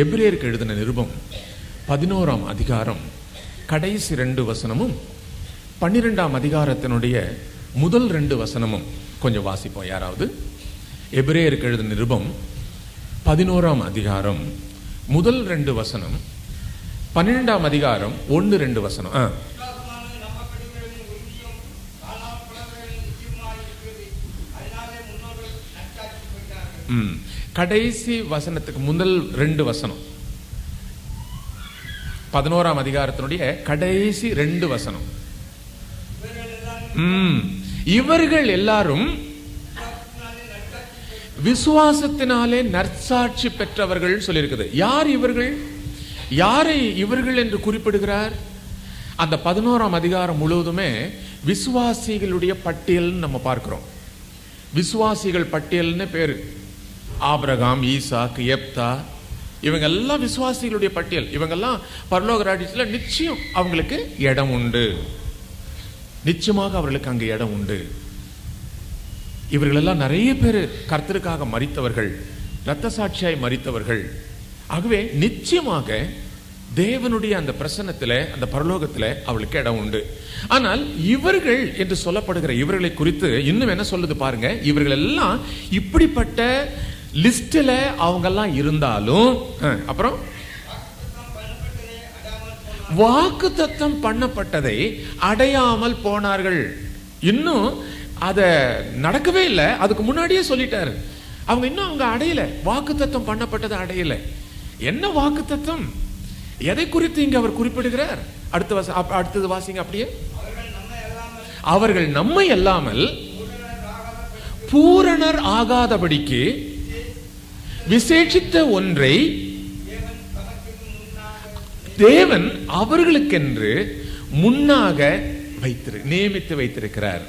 எபிரேயருக்கு எழுதின நிருபம் 11ஆம் அதிகாரம் கடைசி 2 வசனமும் 12ஆம் அதிகாரத்தினுடைய முதல் 2 வசனமும் கொஞ்சம் வாசிப்போம். யாராவது எபிரேயருக்கு எழுதின நிருபம் 11ஆம் அதிகாரம் முதல் 2 வசனம், 12ஆம் அதிகாரம் 1-2 வசனம். கடைசி வசனத்துக்கு முதல் 2 வசனம், 11ஆம் அதிகாரத்தினுடைய கடைசி 2 வசனம். இவர்கள் எல்லாரும் விசுவாசத்தினாலே நற்சாட்சி பெற்றவர்கள் சொல்லியிருக்குது. யார் இவர்கள்? யாரை இவர்கள் என்று குறிப்பிடுகிறார்? அந்த 11ஆம் அதிகாரம் முழுவதுமே விசுவாசிகளுடைய பட்டியல் நம்ம பார்க்கிறோம். விசுவாசிகள் பட்டியல்னு பேரு. ஆபிரகாம், ஈசாக், எப்தா, இவங்க எல்லாம் விசுவாசிகளுடைய பட்டியல். இவங்கெல்லாம் பரலோக ராஜ்யத்தில் நிச்சயம் அவங்களுக்கு இடம் உண்டு. நிச்சயமாக அவர்களுக்கு அங்கே இடம் உண்டு. இவர்கள் எல்லாம் நிறைய பேர் கர்த்தருக்காக மரித்தவர்கள், இரத்த சாட்சியாய் மரித்தவர்கள். ஆகவே நிச்சயமாக தேவனுடைய அந்த பிரசன்னத்தில், அந்த பரலோகத்தில் அவளுக்கு இடம் உண்டு. ஆனால் இவர்கள் என்று சொல்லப்படுகிற இவர்களை குறித்து இன்னும் என்ன சொல்லுது பாருங்க. இவர்கள் எல்லாம் இப்படிப்பட்ட லிஸ்ட்ல அவங்க எல்லாம் இருந்தாலும் அப்புறம் வாக்குத்தத்தம் பண்ணப்பட்டதை அடையாமல் போனார்கள். இன்னும் அத நடக்கவே இல்லை. அதுக்கு முன்னாடியே சொல்லிட்டாரு. அவங்க இன்னும் அவங்க அடையல, வாக்குத்தத்தம் பண்ணப்பட்டதை அடையல. என்ன வாக்குத்தத்தம்? எதை குறித்து இங்க அவர் குறிப்பிடுகிறார்? அடுத்தது வாசிங்க அப்படியே. அவர்கள் நம்மை அல்லாமல் பூரணர் ஆகாதபடிக்கு விசேஷித்த ஒன்றை தேவன் அவர்களுக்கென்று முன்னாக நியமித்து வைத்திருக்கிறார்.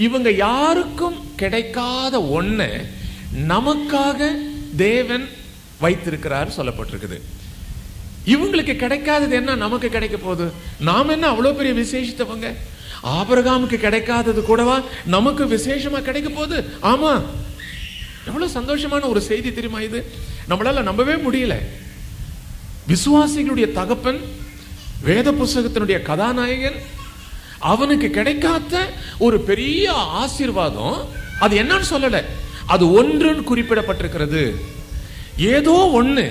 இவங்க யாருக்கும் கிடைக்காத ஒன்றை நமக்காக தேவன் வைத்திருக்கிறார் சொல்லப்பட்டிருக்குது. இவங்களுக்கு கிடைக்காதது என்ன நமக்கு கிடைக்க போகுது? நாம் என்ன அவ்வளவு பெரிய விசேஷித்தவங்க? ஆபிரகாமுக்கு கிடைக்காதது கூடவா நமக்கு விசேஷமா கிடைக்க போகுது? ஆமா, எவ்வளவு சந்தோஷமான ஒரு செய்தி தெரியுமா இது? நம்மளால நம்பவே முடியல. விசுவாசிகளுடைய தகப்பன், வேத புஸ்தகத்தினுடைய கதாநாயகன், அவனுக்கு கிடைக்காத ஒரு பெரிய ஆசீர்வாதம் அது என்னன்னு சொல்லல. அது ஒன்றுன்னு குறிப்பிடப்பட்டிருக்கிறது. ஏதோ ஒண்ணு,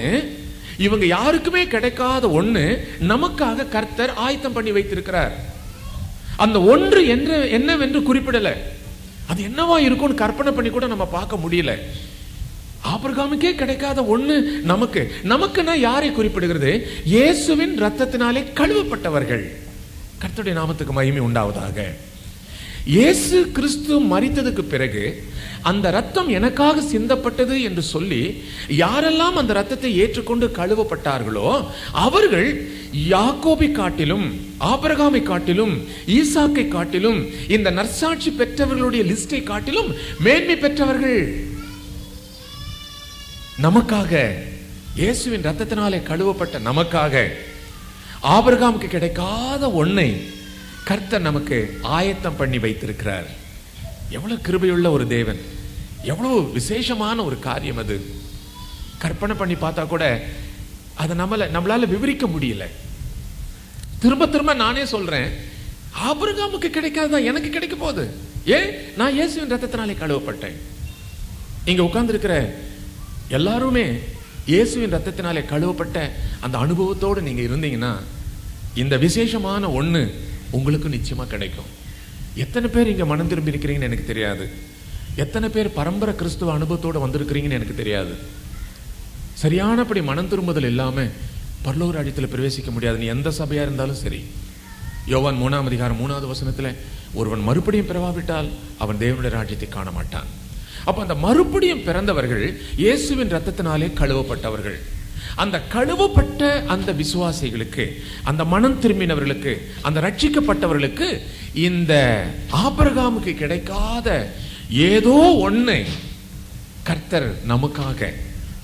இவங்க யாருக்குமே கிடைக்காத ஒண்ணு நமக்காக கர்த்தர் ஆயத்தம் பண்ணி வைத்திருக்கிறார். அந்த ஒன்று என்னவென்று குறிப்பிடல. அது என்னவா இருக்கும்னு கற்பனை பண்ணி கூட நம்ம பார்க்க முடியல. ஆபிரகாமுக்கே கிடைக்காத ஒண்ணு நமக்குன்னா யாரை குறிப்பிடுகிறது? இயேசுவின் ரத்தத்தினாலே கழுவப்பட்டவர்கள். கர்த்தருடைய நாமத்துக்கு மகிமை உண்டாவதாக. இயேசு கிறிஸ்து மரித்ததுக்கு பிறகு அந்த ரத்தம் எனக்காக சிந்தப்பட்டது என்று சொல்லி யாரெல்லாம் அந்த ரத்தத்தை ஏற்றுக்கொண்டு கழுவப்பட்டார்களோ அவர்கள் யாக்கோபை காட்டிலும், ஆபிரகாமை காட்டிலும், ஈசாக்கை காட்டிலும், இந்த நற்சாட்சி பெற்றவர்களுடைய லிஸ்டை காட்டிலும் மேன்மை பெற்றவர்கள். நமக்காக, இயேசுவின் ரத்தத்தினாலே கழுவப்பட்ட நமக்காக, ஆபிரகாமுக்கு கிடைக்காத ஒன்றை கர்த்தர் நமக்கு ஆயத்தம் பண்ணி வைத்திருக்கிறார். எவ்வளவு கிருபையுள்ள ஒரு தேவன், எவ்வளவு விசேஷமான ஒரு காரியம் அது. கற்பனை பண்ணி பார்த்தா கூட அதை நம்மளால விவரிக்க முடியல. திரும்ப திரும்ப நானே சொல்றேன், ஆபிரகாமுக்கு கிடைக்காததான் எனக்கு கிடைக்க போகுது. ஏன்? நான் இயேசுவின் ரத்தத்தினாலே கழுவப்பட்டேன். இங்க உட்கார்ந்து இருக்கிற எல்லாருமே இயேசுவின் ரத்தத்தினாலே கழுவப்பட்ட அந்த அனுபவத்தோடு நீங்க இருந்தீங்கன்னா இந்த விசேஷமான ஒண்ணு உங்களுக்கு நிச்சயமா கிடைக்கும். எத்தனை பேர் இங்க மனம் திரும்பி இருக்கிறீங்கன்னு எனக்கு தெரியாது. எத்தனை பேர் பரம்பரை கிறிஸ்துவ அனுபவத்தோடு வந்திருக்கிறீங்கன்னு எனக்கு தெரியாது. சரியானபடி மனம் திரும்புதல் இல்லாம பரலோக ராஜ்யத்தில் பிரவேசிக்க முடியாது. நீ எந்த சபையா இருந்தாலும் சரி. யோவான் 3ஆம் அதிகாரம் 3வது வசனத்துல ஒருவன் மறுபடியும் பிறவாவிட்டால் அவன் தேவனுடைய ராஜ்யத்தை காண மாட்டான். அப்ப அந்த மறுபடியும் பிறந்தவர்கள் இயேசுவின் ரத்தத்தினாலே கழுவப்பட்டவர்கள். அந்த கழுவப்பட்ட அந்த விசுவாசிகளுக்கு, அந்த மனம் திரும்பினவர்களுக்கு, அந்த ரட்சிக்கப்பட்டவர்களுக்கு இந்த ஆபிரகாமுக்கு கிடைக்காத ஏதோ ஒண்ணு கர்த்தர் நமக்காக,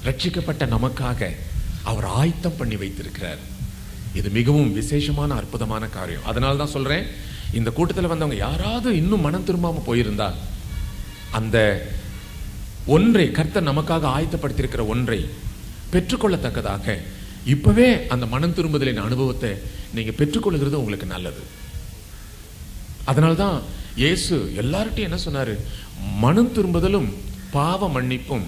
ரட்சிக்கப்பட்ட நமக்காக அவர் ஆயத்தம் பண்ணி வைத்திருக்கிறார். இது மிகவும் விசேஷமான அற்புதமான காரியம். அதனால தான் சொல்றேன், இந்த கூட்டத்தில் வந்தவங்க யாராவது இன்னும் மனம் திரும்பாம போயிருந்தா அந்த ஒன்றை, கர்த்தர் நமக்காக ஆயத்தப்படுத்தியிருக்கிற ஒன்றை பெற்றுக்கொள்ளத்தக்கதாக இப்பவே அந்த மனம் திரும்புதலின் அனுபவத்தை நீங்க பெற்றுக்கொள்கிறது உங்களுக்கு நல்லது. அதனால்தான் இயேசு எல்லார்ட்டையும் என்ன சொன்னாரு? மனம் திரும்புதலும் பாவ மன்னிப்பும்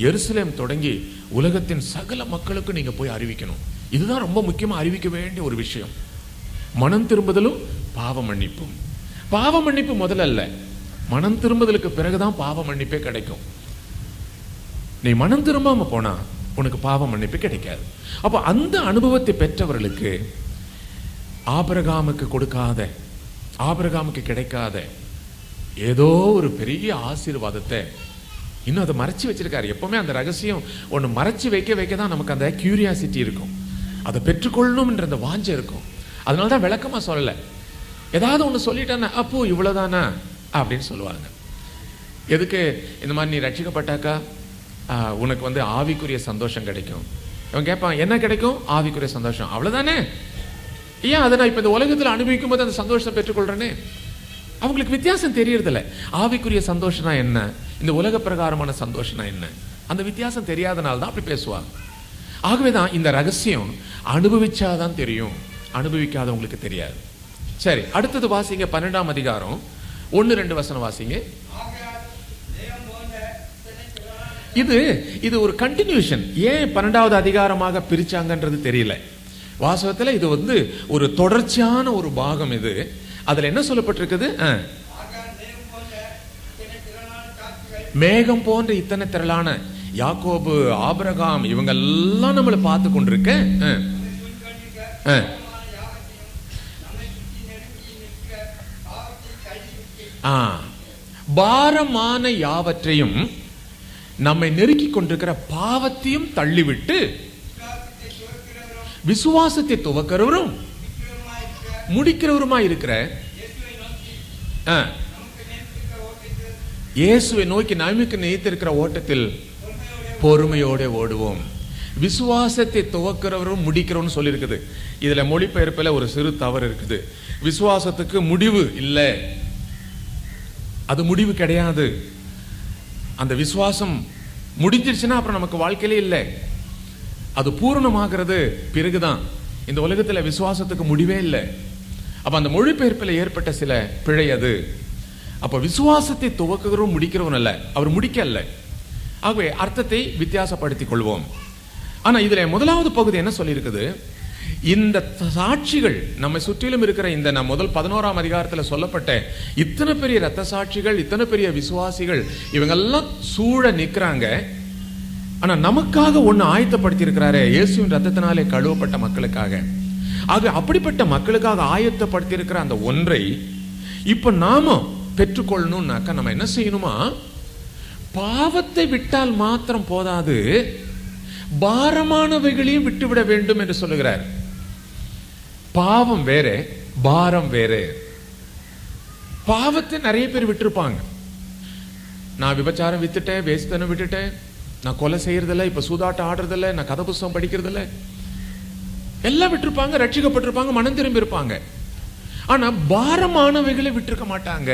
எருசலேம் தொடங்கி உலகத்தின் சகல மக்களுக்கும் நீங்க போய் அறிவிக்கணும். இதுதான் ரொம்ப முக்கியமா அறிவிக்க வேண்டிய ஒரு விஷயம். மனம் திரும்புதலும் பாவ மன்னிப்பும். பாவ மன்னிப்பு முதல்ல அல்ல, மனம் திரும்புதலுக்கு பிறகுதான் பாவ மன்னிப்பே கிடைக்கும். நீ மனம் திரும்பாம போனா உனக்கு பாவ மன்னிப்பு கிடைக்காது. அப்ப அந்த அனுபவத்தை பெற்றவர்களுக்கு ஆபிரகாமுக்கு கொடுக்காத, ஆபிரகாமுக்கு கிடைக்காத ஏதோ ஒரு பெரிய ஆசீர்வாதத்தை இன்னும் அதை மறைச்சு வச்சிருக்காரு. எப்பவுமே அந்த ரகசியம் ஒன்று மறைச்சு வைக்க தான் நமக்கு அந்த கியூரியாசிட்டி இருக்கும், அதை பெற்றுக்கொள்ளணும் என்ற அந்த வாஞ்சை இருக்கும். அதனாலதான் விளக்கமா சொல்லல. ஏதாவது ஒன்று சொல்லிட்டானா அப்போ இவ்வளவுதானா அப்படின்னு சொல்லுவாங்க. எதுக்கு இந்த மாதிரி நீ ரட்சிக்கப்பட்டாக்கா உனக்கு ஆவிக்குரிய சந்தோஷம் கிடைக்கும். இவன் கேட்பான் என்ன கிடைக்கும்? ஆவிக்குரிய சந்தோஷம். அவ்வளவுதானே? ஏன் அதை நான் இப்ப இந்த உலகத்தில் அனுபவிக்கும் போது அந்த சந்தோஷத்தை பெற்றுக்கொள்றேனே? அவங்களுக்கு வித்தியாசம் தெரியறதில்ல. ஆவிக்குரிய சந்தோஷம்னா என்ன, இந்த உலக பிரகாரமான சந்தோஷம்னா என்ன, அந்த வித்தியாசம் தெரியாதனால தான் அப்படி பேசுவாங்க. ஆகவேதான் இந்த ரகசியம் அனுபவிச்சாதான் தெரியும், அனுபவிக்காதவங்களுக்கு தெரியாது. சரி, அடுத்தது வாசிங்க 12ஆம் அதிகாரம் 1-2 வசனம் வாசிங்க. இது ஒரு கண்டினியூஷன். ஏன் 12வது அதிகாரமாக பிரிச்சாங்கன்றது தெரியல. வாசகத்துல இது ஒரு தொடர்ச்சியான ஒரு பாகம். இது அதுல என்ன சொல்லப்பட்டிருக்குது? மேகம் போன்ற இத்தனை திரளான யாக்கோபு, ஆபிரகாம் இவங்க எல்லாம் நம்மளை பார்த்து கொண்டிருக்க பாரமான யாவற்றையும் நம்மை நெருக்கி கொண்டிருக்கிற பாவத்தையும் தள்ளிவிட்டு விசுவாசத்தை துவக்கிறவரும் முடிக்கிறவருமாய் இருக்கிற இயேசுவை நோக்கி நமக்கு நினைத்திருக்கிற ஓட்டத்தில் பொறுமையோட ஓடுவோம். விசுவாசத்தை துவக்கிறவரும் முடிக்கிறவரும் சொல்லி இருக்குது. இதுல மொழிபெயர்ப்பில் ஒரு சிறு தவறு இருக்குது. விசுவாசத்துக்கு முடிவு இல்லை, அது முடிவு கிடையாது. அந்த விசுவாசம் முடிஞ்சிருச்சுன்னா அப்புறம் நமக்கு வாழ்க்கையிலே இல்லை, அது பூரணமாகிறது பிறகுதான். இந்த உலகத்துல விசுவாசத்துக்கு முடிவே இல்லை. அப்ப அந்த மொழிபெயர்ப்பில் ஏற்பட்ட சில பிழை அது. அப்ப விசுவாசத்தை துவக்குகிறோம் முடிக்கிறவன் அல்ல, அவர் முடிக்க அல்ல. ஆகவே அர்த்தத்தை வித்தியாசப்படுத்திக் கொள்வோம். ஆனா இதுல முதலாவது பகுதி என்ன சொல்லி இருக்குது? இந்த சாட்சிகள் நம்மை சுற்றிலும் இருக்கிற இந்த முதல் 11ஆம் அதிகாரத்தில் சொல்லப்பட்ட இத்தனை பெரிய இரத்த சாட்சிகள், இத்தனை பெரிய விசுவாசிகள், இவங்கெல்லாம் சூழ நிற்கிறாங்க. ஆனா நமக்காக ஒண்ணு ஆயத்தப்படுத்தி இருக்கிறாரு, இயேசுவின் ரத்தத்தினாலே கழுவப்பட்ட மக்களுக்காக. ஆக அப்படிப்பட்ட மக்களுக்காக ஆயத்தப்படுத்தி இருக்கிற அந்த ஒன்றை இப்ப நாம பெற்றுக்கொள்ளணும்னாக்கா நம்ம என்ன செய்யணுமா? பாவத்தை விட்டால் மாத்திரம் போதாது, பாரமானவைகளையும் விட்டுவிட வேண்டும் என்று சொல்லுகிறார். பாவம் வேற, பாரம் வேற. பாவத்தை நிறைய பேர் விட்டுருப்பாங்க. நான் விபச்சாரம் வித்துட்டேன், வேஸ்தனம் விட்டுட்டேன், நான் கொலை செய்யறதில்ல, இப்ப சூதாட்டம் ஆடுறதில்ல, நான் கதை புஸ்தகம் படிக்கிறதில்ல, எல்லாம் விட்டுருப்பாங்க, ரட்சிக்கப்பட்டிருப்பாங்க, மனம் திரும்பி இருப்பாங்க. ஆனா பாரமானவைகளை விட்டுருக்க மாட்டாங்க.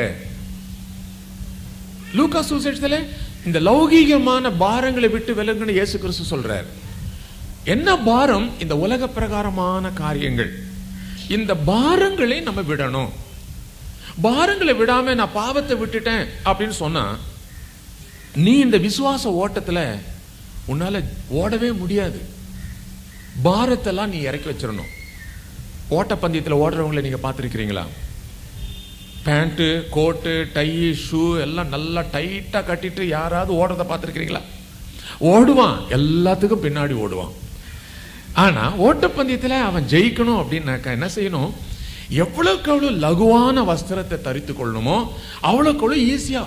லூக்கா சுவிசேஷத்துல இந்த லௌகீகமான பாரங்களை விட்டு விலகுன்னு இயேசு கிறிஸ்து சொல்றார். என்ன பாரம்? இந்த உலக பிரகாரமான காரியங்கள். இந்த பாரங்களை நம்ம விடணும். பாரங்களை விடாம நான் பாவத்தை விட்டுட்டேன் அப்படின்னு சொன்னா நீ இந்த விசுவாச ஓட்டத்துல உன்னால ஓடவே முடியாது. பாரத்தெல்லாம் நீ இறக்கி வச்சிடணும். ஓட்டப்பந்தயத்தில் ஓடுறவங்களை நீங்க பார்த்திருக்கிறீங்களா? பேண்ட், கோட்டு, டை, ஷூ எல்லாம் நல்லா டைட்டா கட்டிட்டு யாராவது ஓடுறத பார்த்திருக்கிறீங்களா? ஓடுவான், எல்லாத்துக்கும் பின்னாடி ஓடுவான். ஆனா ஓட்டப்பந்தயத்துல அவன் ஜெயிக்கணும் அப்படின்னாக்கா என்ன செய்யணும்? எவ்வளவுக்கு எவ்வளவு லகுவான வஸ்திரத்தை தரித்து கொள்ளணுமோ அவ்வளவுக்கு அவ்வளவு ஈஸியா.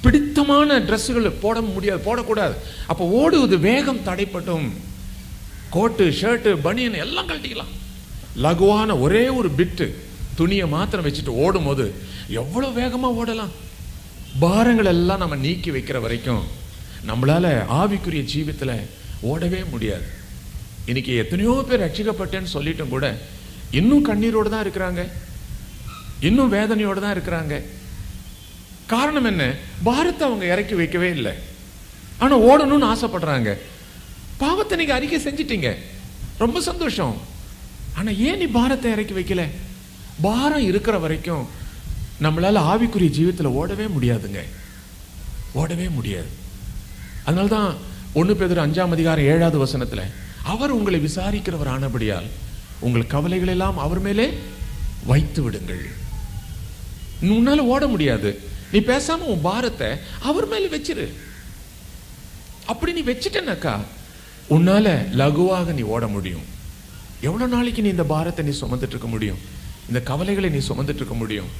பிடித்தமான டிரெஸ்ஸுகள் போட முடியாது, போடக்கூடாது. அப்ப ஓடுவது வேகம் தடைப்பட்டும். கோட்டு, ஷர்ட், பனியன் எல்லாம் கழட்டிக்கலாம். லகுவான ஒரே ஒரு பிட்டு துணியை மாத்திரம் வச்சுட்டு ஓடும் போது எவ்வளவு வேகமா ஓடலாம். பாரங்கள் எல்லாம் நம்ம நீக்கி வைக்கிற வரைக்கும் நம்மளால ஆவிக்குரிய ஜீவித்துல ஓடவே முடியாது. இன்னைக்கு எத்தனையோ பேர் ரட்சிக்கப்பட்டேன்னு சொல்லிட்டும் கூட இன்னும் கண்ணீரோடு தான் இருக்கிறாங்க, இன்னும் வேதனையோடு தான் இருக்கிறாங்க. காரணம் என்ன? பாரத்தை அவங்க இறக்கி வைக்கவே இல்லை. ஆனா ஓடணும்னு ஆசைப்படுறாங்க. பாவத்தை நீங்க அறிக்கை செஞ்சிட்டீங்க, ரொம்ப சந்தோஷம். ஆனா ஏன் நீ பாரத்தை இறக்கி வைக்கல? பாரம் இருக்கிற வரைக்கும் நம்மளால ஆவிக்குரிய ஜீவிதத்தில் ஓடவே முடியாதுங்க, ஓடவே முடியாது. அதனால்தான் 1 பேதுரு 5:7 அவர் உங்களை விசாரிக்கிறவர் ஆனபடியால் உங்கள் கவலைகள் எல்லாம் அவர் மேலே வைத்து விடுங்கள். உன்னால ஓட முடியாது, நீ பேசாம உன் பாரத்தை அவர் மேல வச்சிரு. அப்படி நீ வச்சிட்டனாக்கா உன்னால லகுவாக நீ ஓட முடியும். எவ்வளவு நாளைக்கு நீ இந்த பாரத்தை நீ சுமந்துட்டு இருக்க முடியும்? இந்த கவலைகளை நீ சுமந்துட்டு இருக்க முடியும்?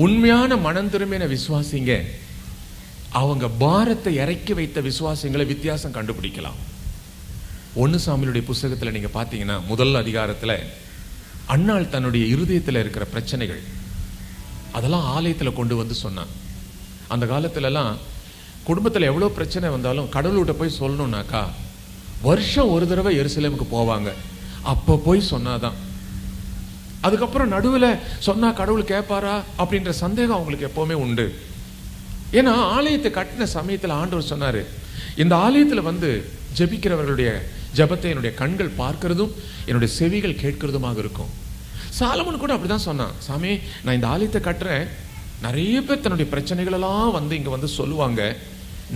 உண்மையான மனம் திரும்பின விசுவாசிங்க அவங்க பாரத்தை இறக்கி வைத்த விசுவாசிங்களை வித்தியாசம் கண்டுபிடிக்கலாம். 1 சாமுவேலுடைய புஸ்தகத்தில் நீங்க பாத்தீங்கன்னா முதல் அதிகாரத்தில் அன்னாள் தன்னுடைய இருதயத்தில் இருக்கிற பிரச்சனைகள் அதெல்லாம் ஆலயத்தில் கொண்டு வந்து சொன்னான். அந்த காலத்துல எல்லாம் குடும்பத்தில் எவ்வளவு பிரச்சனை வந்தாலும் கடவுள்கிட்ட போய் சொல்லணும்னாக்கா வருஷம் ஒரு தடவை எருசலேமுக்கு போவாங்க. அப்ப போய் சொன்னாதான். அதுக்கப்புறம் நடுவில் சொன்னா கடவுள் கேட்பாரா அப்படின்ற சந்தேகம் அவங்களுக்கு எப்பவுமே உண்டு. ஏன்னா ஆலயத்தை கட்டின சமயத்தில் ஆண்டவர் சொன்னாரு, இந்த ஆலயத்தில் வந்து ஜெபிக்கிறவர்களுடைய ஜெபத்தை என்னுடைய கண்கள் பார்க்கிறதும் என்னுடைய செவிகள் கேட்கிறதுமாக இருக்கும். சாலமன் கூட அப்படிதான் சொன்னான், சாமி நான் இந்த ஆலயத்தை கட்டுறேன், நிறைய பேர் தன்னுடைய பிரச்சனைகள் எல்லாம் வந்து இங்க வந்து சொல்லுவாங்க,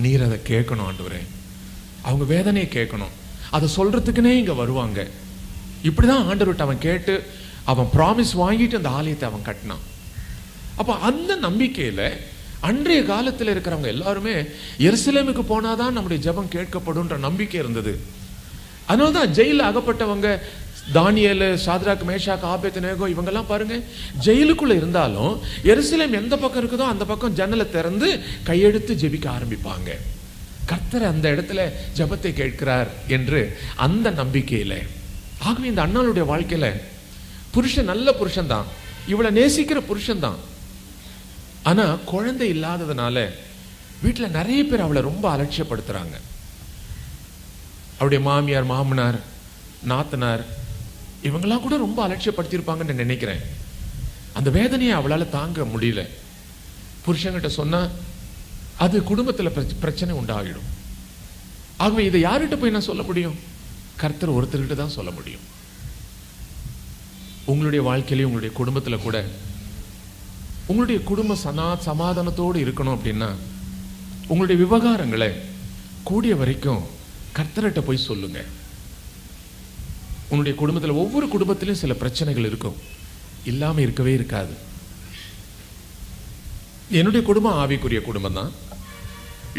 நீர் அதை கேட்கணும் ஆண்டவரே, அவங்க வேதனையை கேட்கணும், அதை சொல்றதுக்குன்னே இங்க வருவாங்க. இப்படிதான் ஆண்டவர்கிட்ட அவன் கேட்டு அவன் ப்ராமிஸ் வாங்கிட்டு அந்த ஆலயத்தை அவன் கட்டினான். அப்ப அந்த நம்பிக்கையில அன்றைய காலத்தில் இருக்கிறவங்க எல்லாருமே எருசலேமுக்கு போனாதான் நம்முடைய ஜெபம் கேட்கப்படும்ன்ற நம்பிக்கை இருந்தது. அதனால்தான் ஜெயில அகப்பட்டவங்க தானியேல், சாத்ராக், மேஷாக், ஆபேத்நேகோ இவங்கெல்லாம் பாருங்க ஜெயிலுக்குள்ள இருந்தாலும் எருசலேம் எந்த பக்கம் இருக்குதோ அந்த பக்கம் ஜன்னலை திறந்து கையெடுத்து ஜெபிக்க ஆரம்பிப்பாங்க. கர்த்தர் அந்த இடத்துல ஜெபத்தை கேட்கிறார் என்று அந்த நம்பிக்கையில. ஆகவே இந்த அண்ணாளுடைய வாழ்க்கையில புருஷன் நல்ல புருஷன் தான், இவளை நேசிக்கிற புருஷன் தான். ஆனா குழந்தை இல்லாததுனால வீட்டுல நிறைய பேர் அவளை ரொம்ப அலட்சியப்படுத்துறாங்க. அவருடைய மாமியார், மாமனார், நாத்தனார் இவங்கெல்லாம் கூட ரொம்ப அலட்சியப்படுத்தியிருப்பாங்கன்னு நினைக்கிறேன். அந்த வேதனையை அவளால தாங்க முடியல. புருஷன்கிட்ட சொன்னா அது குடும்பத்துல பிரச்சனை உண்டாகிடும். ஆகவே இதை யார்கிட்ட போய் நான் சொல்ல முடியும்? கர்த்தர் ஒருத்தர்கிட்ட தான் சொல்ல முடியும். உங்களுடைய வாழ்க்கையிலையும் உங்களுடைய குடும்பத்துல கூட உங்களுடைய குடும்ப சமாதானத்தோடு இருக்கணும் அப்படின்னா உங்களுடைய விவகாரங்களை கூடிய வரைக்கும் கர்த்தர்கிட்ட போய் சொல்லுங்க. உன்னுடைய குடும்பத்தில் ஒவ்வொரு குடும்பத்திலும் சில பிரச்சனைகள் இருக்கும், இல்லாம இருக்கவே இருக்காது. என்னுடைய குடும்பம் ஆவிக்குரிய குடும்பம் தான்,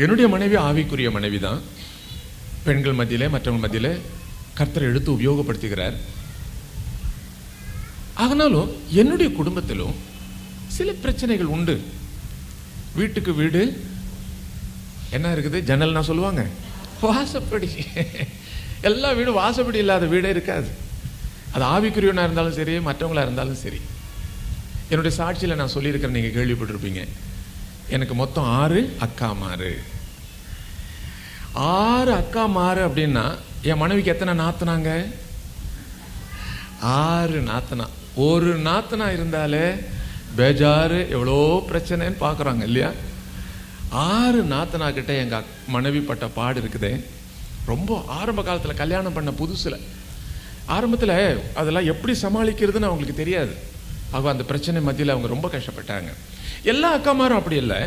என்னுடைய மனைவி ஆவிக்குரிய மனைவி தான். பெண்கள் மத்தியிலே மற்றவங்க மத்தியிலே கர்த்தர் எடுத்து உபயோகப்படுத்துகிறார். ஆனாலும் என்னுடைய குடும்பத்திலும் சில பிரச்சனைகள் உண்டு. வீட்டுக்கு வீடு என்ன இருக்குது? ஜன்னல் சொல்லுவாங்க, வாசப்படி. எல்லா வீடும் வாசப்படி இல்லாத வீடே இருக்காது. அது ஆவிக்குரியவனா இருந்தாலும் சரி, மற்றவங்களா இருந்தாலும் சரி. என்னுடைய சாட்சியில நான் சொல்லியிருக்கிறேன், நீங்க கேள்விப்பட்டிருப்பீங்க. எனக்கு மொத்தம் 6 அக்காமாரு. 6 அக்காமாரு அப்படின்னா என் மனைவிக்கு எத்தனை நாத்தனாங்க? 6 நாத்தனா. ஒரு நாத்தனா இருந்தாலே பேஜாரு, எவ்வளோ பிரச்சனைன்னு பாக்குறாங்க இல்லையா? 6 நாத்தனா கிட்ட எங்க மனைவி பட்ட பாடு இருக்குதே. ரொம்ப ஆரம்ப காலத்துல கல்யாணம் பண்ண புதுசுல ஆரம்பத்துல அதெல்லாம் எப்படி சமாளிக்கிறதுன்னு அவங்களுக்கு தெரியாது. ஆக அந்த பிரச்சனை மத்தியில் அவங்க ரொம்ப கஷ்டப்பட்டாங்க. எல்லா அக்காமாரும் அப்படி இல்லை,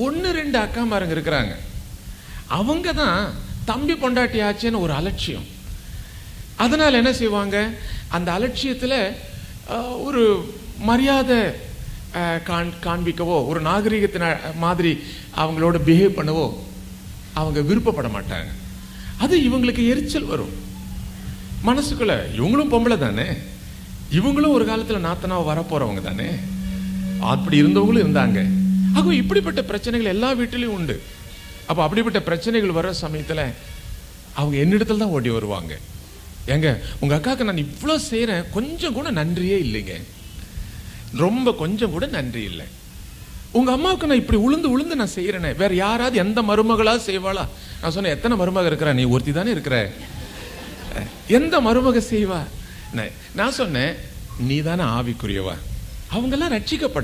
1-2 அக்காமாருங்க இருக்கிறாங்க. அவங்க தான் தம்பி பொண்டாட்டி ஆச்சுன்னு ஒரு அலட்சியம். அதனால என்ன செய்வாங்க, அந்த அலட்சியத்துல ஒரு மரியாதை காண்பிக்கவோ ஒரு நாகரிகத்தின மாதிரி அவங்களோட பிஹேவ் பண்ணவோ அவங்க விருப்பப்பட மாட்டாங்க. அது இவங்களுக்கு எரிச்சல் வரும் மனசுக்குள்ள. இவங்களும் பொம்பளை தானே, இவங்களும் ஒரு காலத்துல நாத்தனாவ வரப்போறவங்க தானே, அப்படி இருந்தவங்களும் இருந்தாங்க. ஆக இப்படிப்பட்ட பிரச்சனைகள் எல்லா வீட்டிலையும் உண்டு. அப்ப அப்படிப்பட்ட பிரச்சனைகள் வர சமயத்துல அவங்க என்னிடத்துல தான் ஓடி வருவாங்க. ஏங்க உங்க அக்காவுக்கு நான் இவ்வளவு செய்யறேன், கொஞ்சம் கூட நன்றியே இல்லைங்க, ரொம்ப கொஞ்சம் கூட நன்றி இல்லை. உங்க அம்மாவுக்கு நான் இப்படி உளுந்து உளுந்து நான் செய்யறேனே, வேற யாராவது எந்த மருமகளா செய்வாளா? நான் சொன்னேன், எத்தனை மருமக இருக்கிற? நீ ஒருத்தி தானே இருக்கிற, எந்த மருமக செய்வா? நான் சொன்னேன், நீ தானே ஆவிக்குரியவா. அவங்க எல்லாம் ரட்சிக்கப்பட